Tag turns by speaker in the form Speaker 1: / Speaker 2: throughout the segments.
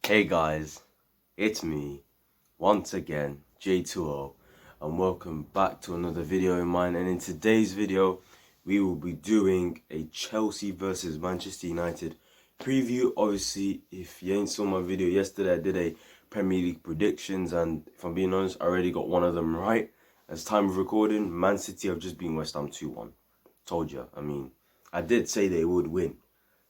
Speaker 1: Hey guys, it's me, once again, J2O, and welcome back to another video of mine. And in today's video, we will be doing a Chelsea versus Manchester United preview. Obviously, if you ain't saw my video yesterday, I did a Premier League predictions, and if I'm being honest, I already got one of them right. As time of recording, Man City have just beaten West Ham 2-1. Told you, I did say they would win.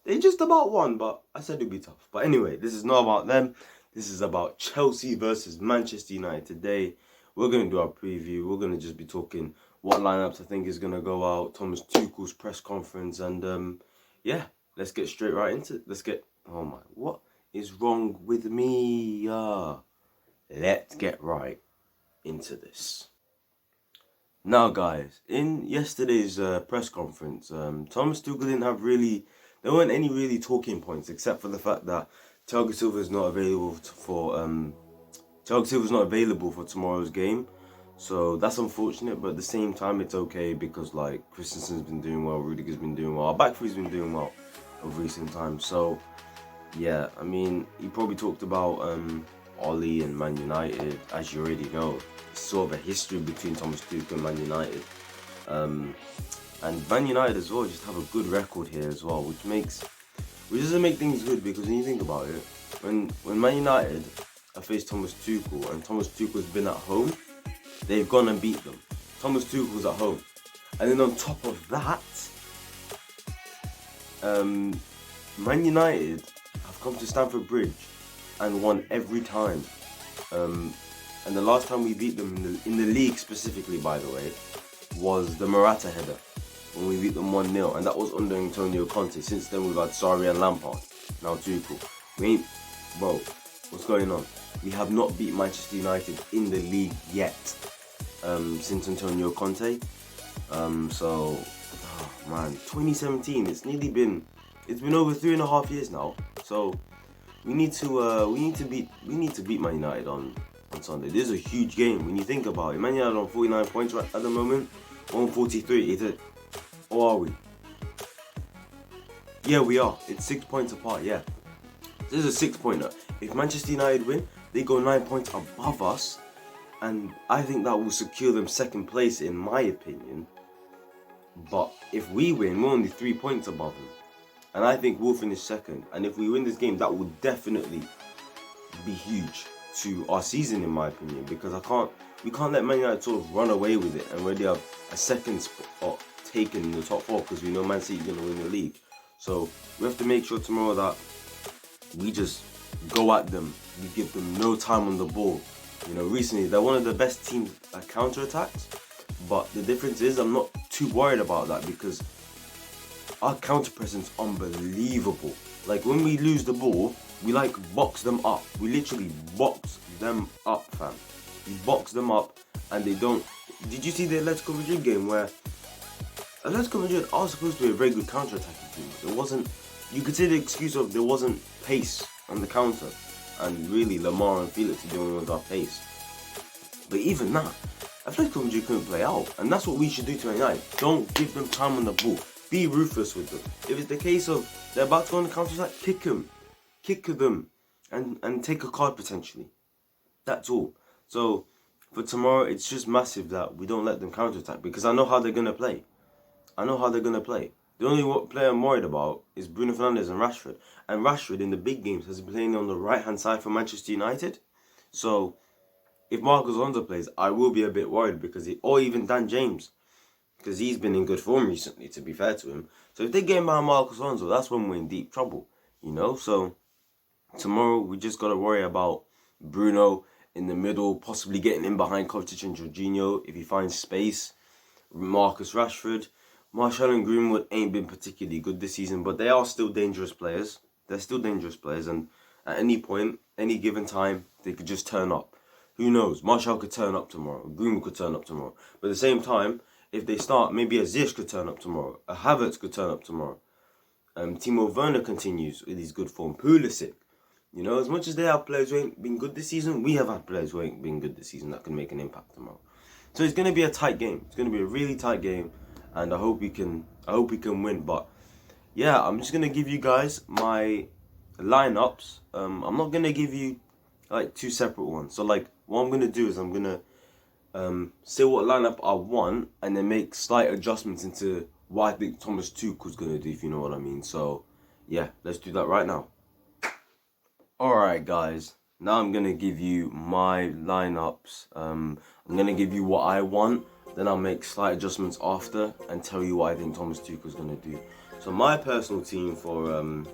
Speaker 1: They just about won, but I said it'd be tough. But anyway, this is not about them. This is about Chelsea versus Manchester United. Today, we're going to do our preview. We're going to just be talking what lineups I think is going to go out, Thomas Tuchel's press conference, and yeah, let's get straight right into it. Oh my, what is wrong with me? Let's get right into this. Now, guys, in yesterday's press conference, Thomas Tuchel didn't have there weren't any really talking points except for the fact that Thiago Silva is not available for tomorrow's game. So that's unfortunate, but at the same time it's okay because like Christensen's been doing well, Rudiger's been doing well, our back three's been doing well of recent times. So yeah, he probably talked about Oli and Man United, as you already know. It's sort of a history between Thomas Tuchel and Man United. And Man United as well just have a good record here as well, which doesn't make things good, because when you think about it, when Man United have faced Thomas Tuchel and Thomas Tuchel's been at home, they've gone and beat them. Thomas Tuchel's at home. And then on top of that, Man United have come to Stamford Bridge and won every time. And the last time we beat them in the league specifically, by the way, was the Morata header, when we beat them 1-0, and that was under Antonio Conte. Since then we've had Sarri and Lampard, now Tuchel. Bro, what's going on? We have not beat Manchester United in the league yet, since Antonio Conte. So, man, 2017, it's been over 3.5 years now. So we need to beat Man United on Sunday. This is a huge game when you think about it. Man United on 49 points right at the moment, 143. Or are we? Yeah, we are. It's 6 points apart, yeah. This is a 6-pointer. If Manchester United win, they go 9 points above us, and I think that will secure them second place, in my opinion. But if we win, we're only 3 points above them, and I think we'll finish second. And if we win this game, that will definitely be huge to our season, in my opinion, because we can't let Man United sort of run away with it and already have a second spot taken in the top 4, because we know Man City is going to win the league. So we have to make sure tomorrow that we just go at them. We give them no time on the ball. Recently they're one of the best teams at counter-attacks, but the difference is I'm not too worried about that, because our counter presence is unbelievable. Like when we lose the ball, we box them up. We literally box them up, fam. We box them up, and they don't. Did you see the Atletico Madrid game where Atletico Madrid are supposed to be a very good counter-attacking team? There wasn't. You could say the excuse of there wasn't pace on the counter, and really Lamar and Felix are the only ones with pace. But even that, Atletico Madrid couldn't play out, and that's what we should do to United. Don't give them time on the ball. Be ruthless with them. If it's the case of they're about to go on the counter-attack, kick them, and take a card potentially. That's all. So for tomorrow, it's just massive that we don't let them counter-attack, because I know how they're gonna play. The only player I'm worried about is Bruno Fernandes and Rashford. And Rashford in the big games has been playing on the right-hand side for Manchester United. So if Marcos Alonso plays, I will be a bit worried, or even Dan James, because he's been in good form recently, to be fair to him. So if they get behind Marcos Alonso, that's when we're in deep trouble, So tomorrow we just got to worry about Bruno in the middle, possibly getting in behind Kovacic and Jorginho if he finds space. Marcus Rashford. Martial and Greenwood ain't been particularly good this season, but they are still dangerous players. They're still dangerous players, and at any point, any given time, they could just turn up. Who knows? Martial could turn up tomorrow. Greenwood could turn up tomorrow. But at the same time, if they start, maybe a Ziyech could turn up tomorrow. A Havertz could turn up tomorrow. Timo Werner continues with his good form. Pulisic. As much as they have players who ain't been good this season, we have had players who ain't been good this season that can make an impact tomorrow. So it's going to be a tight game. It's going to be a really tight game, and I hope we can win. But yeah, I'm just going to give you guys my lineups, I'm not gonna give you like two separate ones. So like what I'm gonna do is I'm gonna say what lineup I want and then make slight adjustments into what I think Thomas Tuchel's gonna do, if you know what I mean. So yeah, let's do that right now. Alright guys, now I'm gonna give you my lineups. I'm gonna give you what I want, then I'll make slight adjustments after and tell you what I think Thomas Tuchel's gonna do. So my personal team for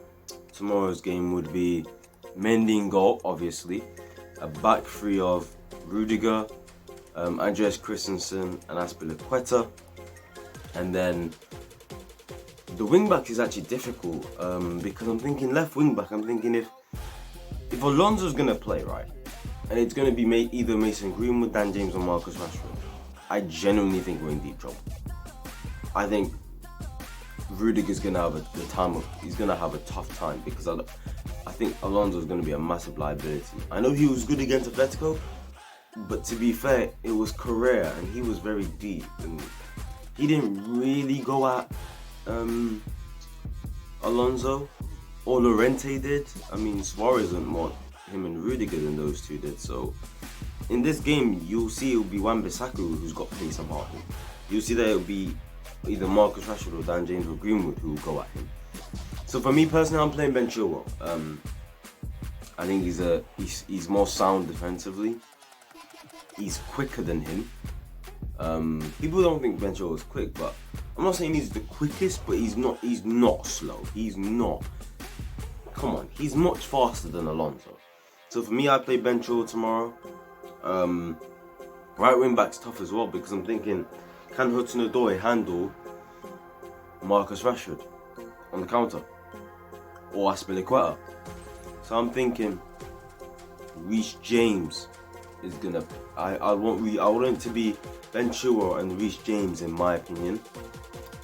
Speaker 1: tomorrow's game would be Mendy in goal, obviously, a back three of Rudiger, Andreas Christensen and Azpilicueta, and then the wing back is actually difficult because I'm thinking left wing back. I'm thinking if Alonso's gonna play, right, and it's gonna be either Mason Greenwood, Dan James, or Marcus Rashford, I genuinely think we're in deep trouble. I think Rudiger's gonna have he's gonna have a tough time because I think Alonso's gonna be a massive liability. I know he was good against Atletico, but to be fair, it was Correa and he was very deep and he didn't really go at Alonso. Or Llorente did. I mean, Suarez went more him and Rudiger than those two did. So in this game, you'll see it'll be Wan-Bissaka who's got pace about him. You'll see that it'll be either Marcus Rashford or Dan James or Greenwood who will go at him. So for me personally, I'm playing Ben Chilwell. I think he's more sound defensively. He's quicker than him. People don't think Ben Chilwell is quick, but I'm not saying he's the quickest, but he's not slow. He's not. Come on, he's much faster than Alonso. So for me, I play Ben Chilwell tomorrow. Right wing back's tough as well because I'm thinking, can Hudson-Odoi handle Marcus Rashford on the counter or Azpilicueta? So I'm thinking Reece James is gonna. I want it to be Ben Chilwell and Reece James in my opinion,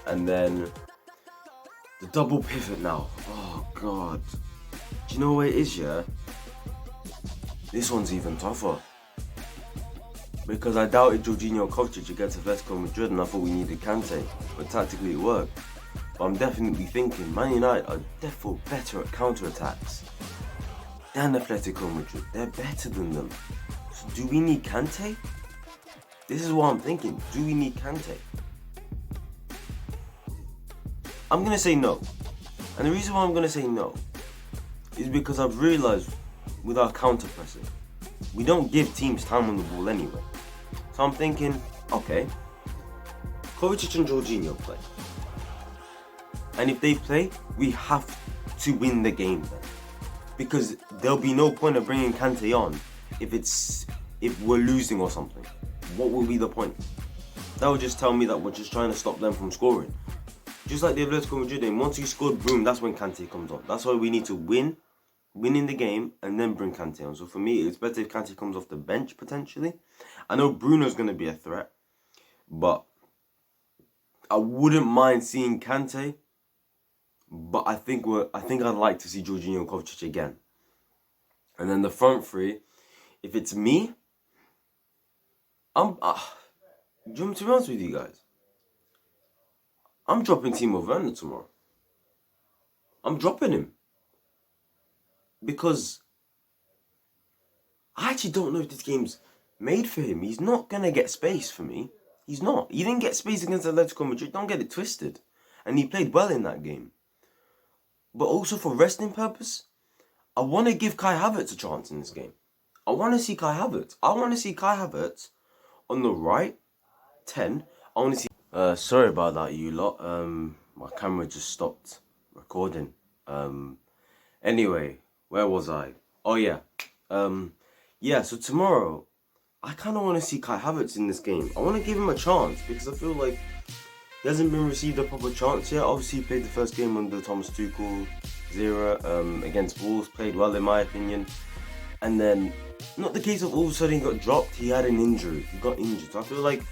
Speaker 1: and then the double pivot now. Oh God, do you know what it is? Yeah, this one's even tougher because I doubted Jorginho Kovacic against Atletico Madrid, and I thought we needed Kante, but tactically it worked. But I'm definitely thinking Man United are definitely better at counter-attacks than Atletico Madrid. They're better than them. So do we need Kante? This is what I'm thinking. Do we need Kante? I'm going to say no. And the reason why I'm going to say no is because I've realised with our counter-pressing, we don't give teams time on the ball anyway. So I'm thinking, okay, Kovacic and Jorginho play. And if they play, we have to win the game then. Because there'll be no point of bringing Kante on if we're losing or something. What will be the point? That would just tell me that we're just trying to stop them from scoring. Just like the Atletico Madrid game, once you scored, boom, that's when Kante comes on. That's why we need to win in the game and then bring Kante on. So for me, it's better if Kante comes off the bench potentially. I know Bruno's going to be a threat, but I wouldn't mind seeing Kante. But I think I'd like to see Jorginho and Kovacic again. And then the front three, if it's me, to be honest with you guys, I'm dropping Timo Werner tomorrow. I'm dropping him. Because I actually don't know if this game's made for him. He's not going to get space for me. He's not. He didn't get space against Atletico Madrid. Don't get it twisted. And he played well in that game. But also for resting purpose, I want to give Kai Havertz a chance in this game. I want to see Kai Havertz. I want to see Kai Havertz on the right, 10. I want to see... sorry about that, you lot. My camera just stopped recording. Anyway, where was I? Oh, yeah. Yeah, so tomorrow, I kind of want to see Kai Havertz in this game. I want to give him a chance because I feel like he hasn't been received a proper chance yet. Obviously, he played the first game under Thomas Tuchel, Zera, against Wolves, played well in my opinion. And then, not the case of all of a sudden he got dropped, he had an injury. He got injured. So I feel like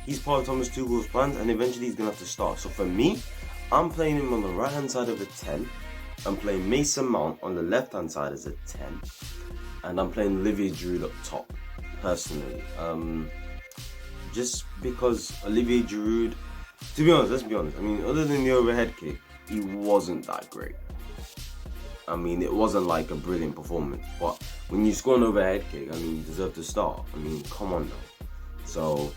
Speaker 1: he's part of Thomas Tuchel's plans and eventually he's going to have to start. So for me, I'm playing him on the right hand side of a 10. I'm playing Mason Mount on the left hand side as a 10. And I'm playing Olivier Giroud up top, personally. Just because Olivier Giroud, to be honest, let's be honest. I mean, other than the overhead kick, he wasn't that great. I mean, it wasn't like a brilliant performance, but when you score an overhead kick, I mean, you deserve to start. I mean, come on now. So,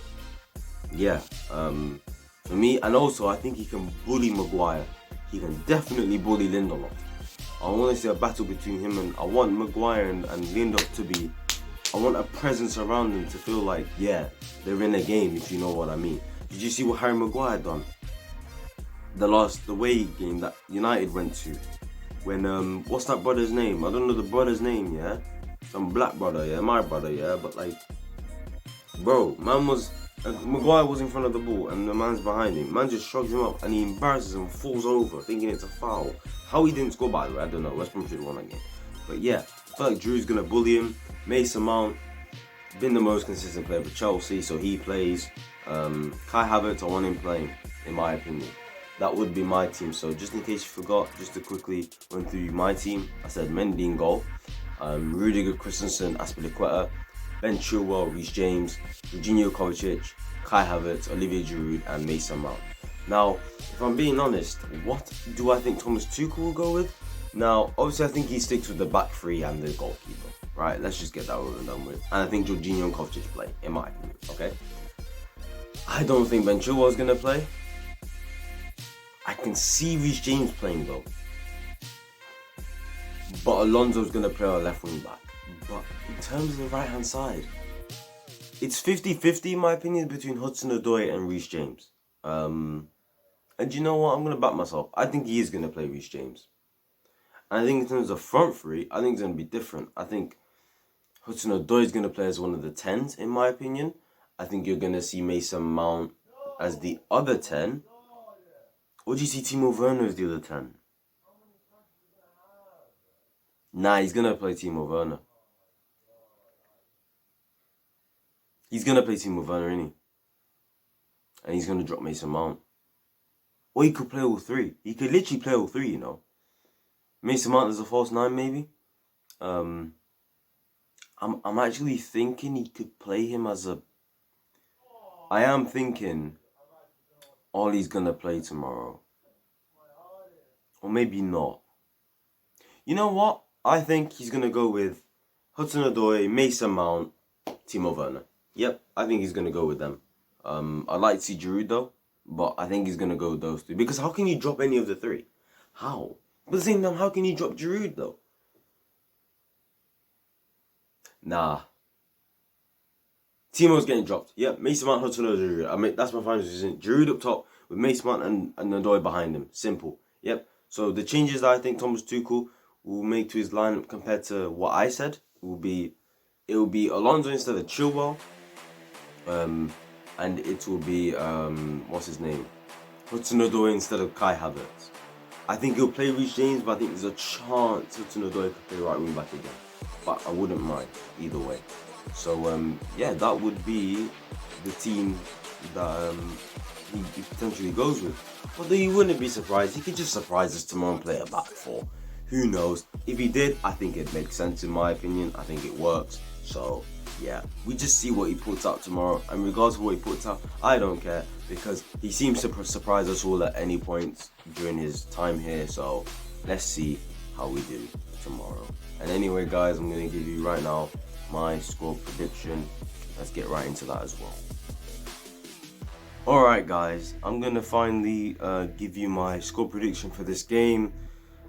Speaker 1: yeah, for me, and also I think he can bully Maguire. He can definitely bully Lindelof. I want to see a battle between him, and I want Maguire and Lindelof to be, I want a presence around them to feel like, yeah, they're in a game, if you know what I mean. Did you see what Harry Maguire done? The away game that United went to, when what's that brother's name? I don't know the brother's name, yeah? Some black brother, yeah, my brother, yeah, but like, bro, Maguire was in front of the ball and the man's behind him. Man just shrugs him up and he embarrasses him, falls over, thinking it's a foul. How he didn't score, by the way, I don't know. West Brom should have won that game. But yeah, I feel like Drew's gonna bully him. Mason Mount, been the most consistent player for Chelsea, so he plays. Kai Havertz, I want him playing, in my opinion. That would be my team. So just in case you forgot, just to quickly run through my team. I said Mendy in goal, Rudiger, Christensen, Azpilicueta, Ben Chilwell, Reece James, Jorginho Kovacic, Kai Havertz, Olivier Giroud, and Mason Mount. Now, if I'm being honest, what do I think Thomas Tuchel will go with? Now, obviously, I think he sticks with the back three and the goalkeeper. Right, let's just get that over and done with. And I think Jorginho and Kovacic play, in my opinion. Okay. I don't think Ben Chilwell is gonna play. I can see Reece James playing though. But Alonso's going to play our left wing back. But in terms of the right hand side, it's 50-50 in my opinion between Hudson-Odoi and Reece James. And you know what? I'm going to back myself. I think he is going to play Reece James. And I think in terms of front three, I think it's going to be different. I think Hudson-Odoi is going to play as one of the 10s in my opinion. I think you're going to see Mason Mount as the other 10. Or do you see Timo Werner as the other 10? Nah, he's going to play Timo Werner. He's going to play Timo Werner, isn't he? And he's going to drop Mason Mount. Or he could play all three. He could literally play all three, you know. Mason Mount as a false 9, maybe. I'm actually thinking he could play him as a... I am thinking... Ollie's gonna play tomorrow. Or maybe not. You know what? I think he's gonna go with Hudson-Odoi, Mason Mount, Timo Werner. Yep, I think he's gonna go with them. I'd like to see Giroud though, but I think he's gonna go with those three. Because how can you drop any of the three? How? But at the same time, how can you drop Giroud though? Nah. Timo's getting dropped. Yep, Mason Mount, Hudson-Odoi. I mean, that's my final decision. Giroud up top with Mason Mount and Odoi behind him. Simple. Yep. So the changes that I think Thomas Tuchel will make to his lineup compared to what I said will be Alonso instead of Chilwell. And it will be what's his name? Hudson-Odoi instead of Kai Havertz. I think he'll play Reece James, but I think there's a chance Hudson-Odoi could play right wing back again. But I wouldn't mind either way. So yeah, that would be the team that he potentially goes with. Although you wouldn't be surprised, he could just surprise us tomorrow and play a back four. Who knows? If he did, I think it makes sense in my opinion. I think it works. So yeah, we just see what he puts out tomorrow. And regardless of what he puts out, I don't care because he seems to surprise us all at any point during his time here. So let's see how we do tomorrow. And anyway, guys, I'm going to give you right now my score prediction. Let's get right into that as well. Alright guys, I'm going to finally give you my score prediction for this game,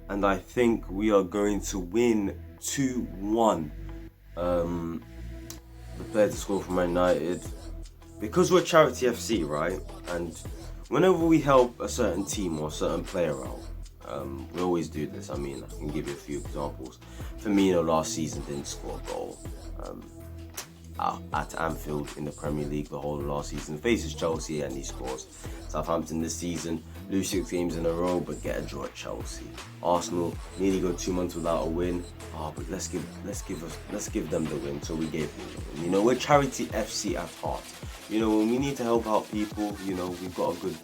Speaker 1: and I think we are going to win 2-1. The player to score for Man United, because we're Charity FC, right, and whenever we help a certain team or a certain player out, we always do this. I mean, I can give you a few examples. Firmino last season didn't score a goal at Anfield in the Premier League the whole of last season. Faces Chelsea and he scores. Southampton this season lose 6 games in a row but get a draw at Chelsea. Arsenal nearly go 2 months without a win. But let's give them the win. So we gave them the win. You know, we're Charity FC at heart. You know, when we need to help out people, you know, we've got a good...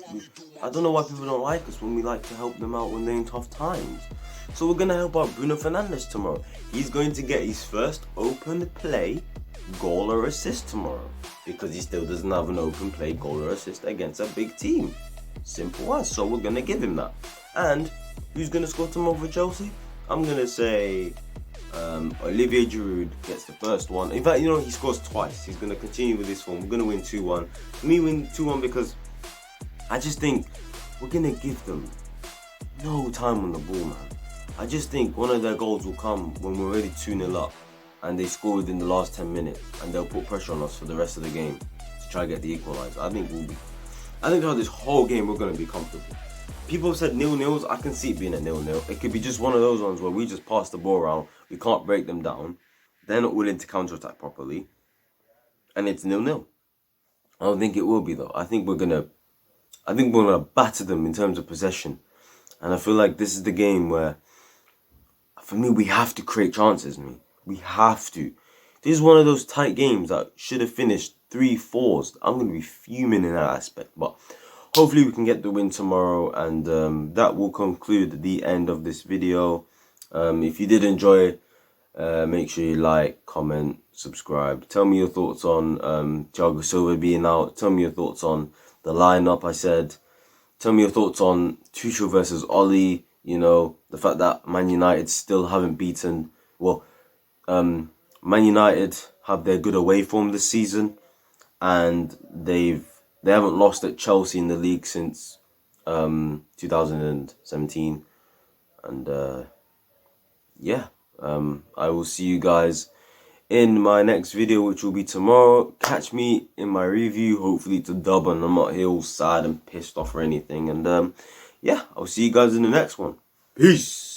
Speaker 1: I don't know why people don't like us when we like to help them out when they're in tough times. So we're going to help out Bruno Fernandes tomorrow. He's going to get his first open play goal or assist tomorrow. Because he still doesn't have an open play goal or assist against a big team. Simple as. So we're going to give him that. And who's going to score tomorrow for Chelsea? I'm gonna say Olivier Giroud gets the first one. In fact, he scores twice. He's gonna continue with this form. We're gonna win 2-1. For me, win 2-1 because I just think we're gonna give them no time on the ball, man. I just think one of their goals will come when we're already 2-0 up and they score within the last 10 minutes and they'll put pressure on us for the rest of the game to try to get the equaliser. I think throughout this whole game we're going to be comfortable. People have said 0-0s. I can see it being a 0-0. It could be just one of those ones where we just pass the ball around. We can't break them down. They're not willing to counter-attack properly. And it's 0-0. I don't think it will be, though. I think we're going to batter them in terms of possession. And I feel like this is the game where, for me, we have to create chances, man. We have to. This is one of those tight games that should have finished 3-4s. I'm going to be fuming in that aspect. But hopefully we can get the win tomorrow. And that will conclude the end of this video. If you did enjoy, make sure you like, comment, subscribe. Tell me your thoughts on Thiago Silva being out. Tell me your thoughts on the lineup I said. Tell me your thoughts on Tuchel versus Oli. The fact that Man United still haven't beaten. Well, Man United have their good away form this season, and they haven't lost at Chelsea in the league since 2017. And I will see you guys in my next video, which will be tomorrow. Catch me in my review. Hopefully it's a dub and I'm not here all sad and pissed off or anything. And I'll see you guys in the next one. Peace.